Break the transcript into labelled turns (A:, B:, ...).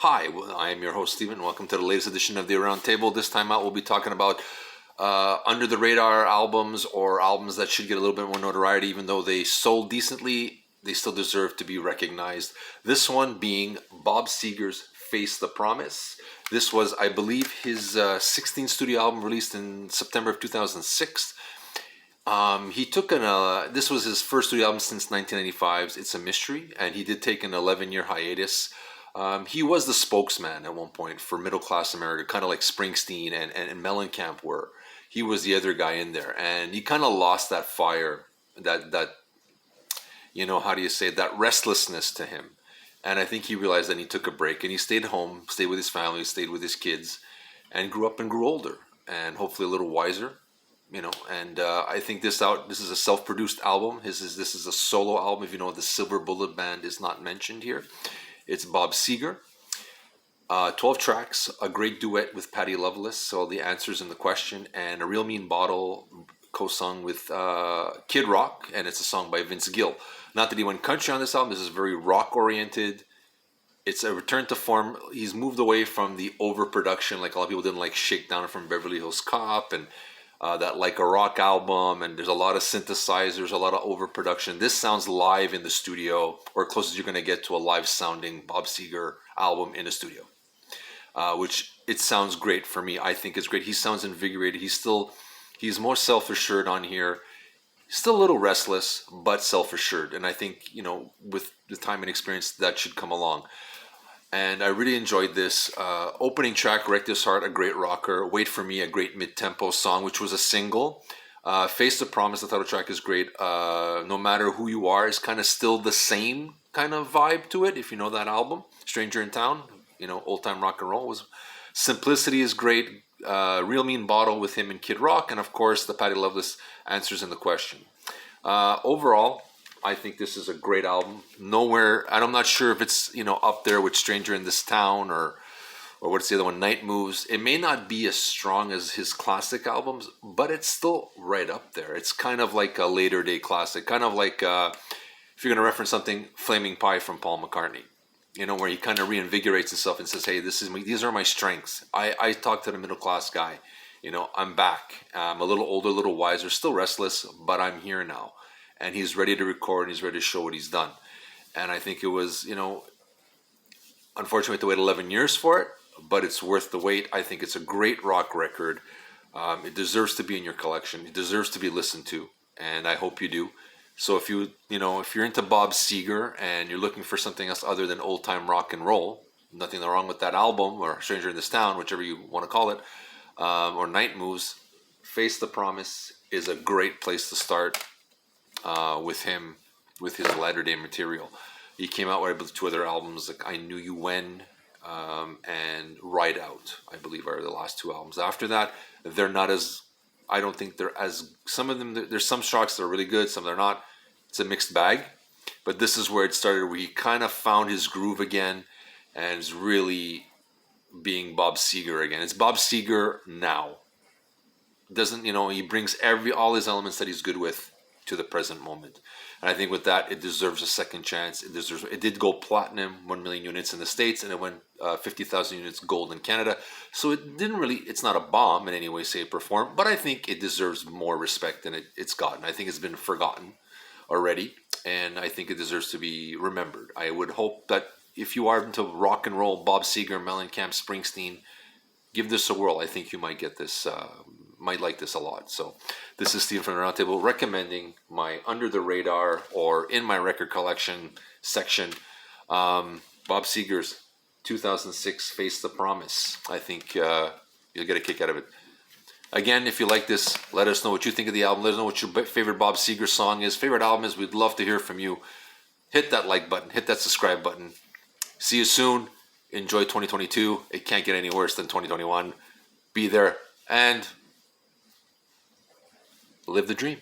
A: Hi, I am your host, Stephen. Welcome to the latest edition of the Around Table. This time out, we'll be talking about under the radar albums or albums that should get a little bit more notoriety, even though they sold decently, they still deserve to be recognized. This one being Bob Seger's Face the Promise. This was, I believe, his 16th studio album released in September of 2006. He took this was his first studio album since 1995's It's a Mystery, and he did take an 11-year hiatus. He was the spokesman at one point for middle class America, kind of like Springsteen and Mellencamp were. He was the other guy in there, and he kind of lost that fire, that how do you say, that restlessness to him. And I think he realized that he took a break and he stayed home, stayed with his family, stayed with his kids, and grew up and grew older, and hopefully a little wiser. And I think this is a self-produced album. This is a solo album. If you know, the Silver Bullet Band is not mentioned here. It's Bob Seger. 12 tracks, a great duet with Patty Loveless, so the answers in the question, and a Real Mean Bottle co-sung with Kid Rock, and it's a song by Vince Gill. Not that he went country on this album. This is very rock-oriented. It's a return to form. He's moved away from the overproduction, like a lot of people didn't like Shakedown from Beverly Hills Cop, and that Like a Rock album, and there's a lot of synthesizers, a lot of overproduction. This sounds live in the studio, or close as you're going to get to a live sounding Bob Seger album in a studio, which it sounds great for me. I think it's great. He sounds invigorated. He's more self-assured on here. Still a little restless, but self-assured. And I think, with the time and experience, that should come along. And I really enjoyed this. Opening track, Wreck This Heart, a great rocker. Wait For Me, a great mid-tempo song, which was a single. Face the Promise, the title track, is great. No Matter Who You Are is kind of still the same kind of vibe to it, if you know that album. Stranger in Town, old time rock and roll. Simplicity is great. Real Mean Bottle with him and Kid Rock. And of course, the Patty Loveless answers in the question. Overall, I think this is a great album. Nowhere, and I'm not sure if it's up there with Stranger in This Town or what's the other one, Night Moves. It may not be as strong as his classic albums, but it's still right up there. It's kind of like a later day classic, kind of like if you're going to reference something, Flaming Pie from Paul McCartney. Where he kind of reinvigorates himself and says, "Hey, these are my strengths. I talk to the middle class guy. I'm back. I'm a little older, a little wiser, still restless, but I'm here now." And he's ready to record, and he's ready to show what he's done. And I think it was, unfortunately, to wait 11 years for it, but it's worth the wait. I think it's a great rock record. It deserves to be in your collection. It deserves to be listened to, and I hope you do. So if if you're into Bob Seger and you're looking for something else other than old time rock and roll, nothing wrong with that album or Stranger in This Town, whichever you want to call it, or Night Moves. Face the Promise is a great place to start. With him, with his latter day material. He came out with 2 other albums, like I Knew You When and Ride Out, I believe, are the last 2 albums. After that, they're not as, I don't think they're as, some of them, there's some tracks that are really good, some they're not. It's a mixed bag. But this is where it started, where he kind of found his groove again and is really being Bob Seger again. It's Bob Seger now. Doesn't, he brings all his elements that he's good with to the present moment. And I think with that, it deserves a second chance. It did go platinum, 1 million units in the States, and it went 50,000 units gold in Canada. So it's not a bomb in any way, shape, or form, but I think it deserves more respect than it's gotten. I think it's been forgotten already, and I think it deserves to be remembered. I would hope that if you are into rock and roll, Bob Seger, Mellencamp, Springsteen, give this a whirl. I think you might get this, might like this a lot. So this is Steve from the Roundtable recommending my under the radar or in my record collection section, Bob Seger's 2006 Face the Promise. I think you'll get a kick out of it. Again, if you like this, let us know what you think of the album. Let us know what your favorite Bob Seger song is, favorite album is. We'd love to hear from you. Hit that like button, hit that subscribe button. See you soon. Enjoy 2022. It can't get any worse than 2021. Be there and live the dream.